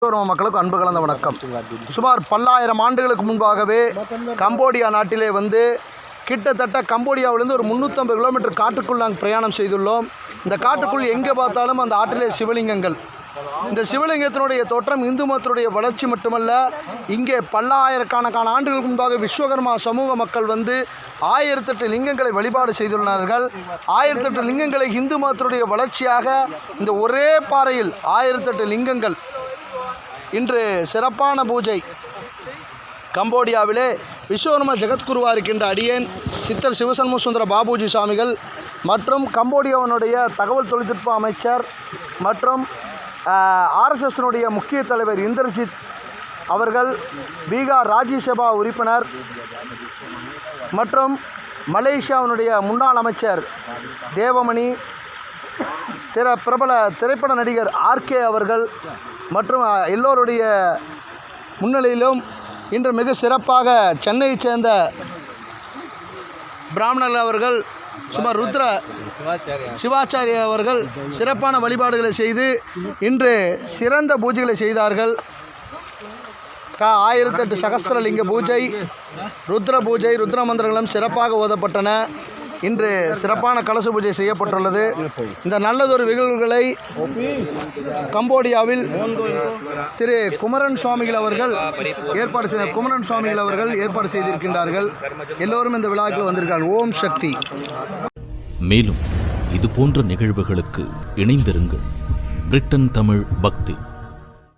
மக்களுக்கு அன்பு கலந்த வணக்கம். சுமார் 10,000 ஆண்டுகளுக்கு முன்பாகவே கம்போடியா நாட்டிலே வந்து கிட்டத்தட்ட கம்போடியாவிலிருந்து ஒரு 350 கிலோமீட்டர் காட்டுக்குள் நாங்கள் பிரயாணம் செய்துள்ளோம். இந்த காட்டுக்குள் எங்கே பார்த்தாலும் அந்த ஆற்றிலே சிவலிங்கங்கள். இந்த சிவலிங்கத்தினுடைய தோற்றம் இந்து மதத்தினுடைய வளர்ச்சி மட்டுமல்ல, இங்கே 10,000 ஆண்டுகளுக்கு முன்பாக விஸ்வகர்மா சமூக மக்கள் வந்து 1008 லிங்கங்களை வழிபாடு செய்துள்ளார்கள். 1008 லிங்கங்களை இந்து மதத்தினுடைய வளர்ச்சியாக இந்த ஒரே பாறையில் 1008 லிங்கங்கள் இன்று சிறப்பான பூஜை. கம்போடியாவிலே விஸ்வகர்மா ஜெகத்குருவாக இருக்கின்ற அடியேன் சித்தர் சிவசண்முக சுந்தர பாபுஜி சுவாமிகள் மற்றும் கம்போடியாவினுடைய தகவல் தொழில்நுட்ப அமைச்சர் மற்றும் ஆர்எஸ்எஸ்னுடைய முக்கிய தலைவர் இந்தர்ஜித் அவர்கள், பீகார் ராஜ்யசபா உறுப்பினர் மற்றும் மலேசியாவினுடைய முன்னாள் அமைச்சர் தேவமணி, பிரபல திரைப்பட நடிகர் ஆர்கே அவர்கள் மற்றும் எல்லோருடைய முன்னிலையிலும் இன்று மிக சிறப்பாக சென்னையைச் சேர்ந்த பிராமணர்கள் அவர்கள் சுமார் சிவாச்சாரியா அவர்கள் சிறப்பான வழிபாடுகளை செய்து இன்று சிறந்த பூஜைகளை செய்தார்கள். 1008 சகஸ்திரலிங்க பூஜை, ருத்ர பூஜை, ருத்ர மந்திரங்களும் சிறப்பாக ஓதப்பட்டன. இன்று சிறப்பான கலச பூஜை செய்யப்பட்டுள்ளது. இந்த நல்லதொரு நிகழ்வுகளை கம்போடியாவில் திரு குமரன் சுவாமிகள் அவர்கள் ஏற்பாடு செய்திருக்கின்றார்கள். எல்லோரும் இந்த விழாவுக்கு வந்திருக்கார்கள். ஓம் சக்தி. மேலும் இது போன்ற நிகழ்வுகளுக்கு இணைந்திருங்கள். பிரிட்டன் தமிழ் பக்தி.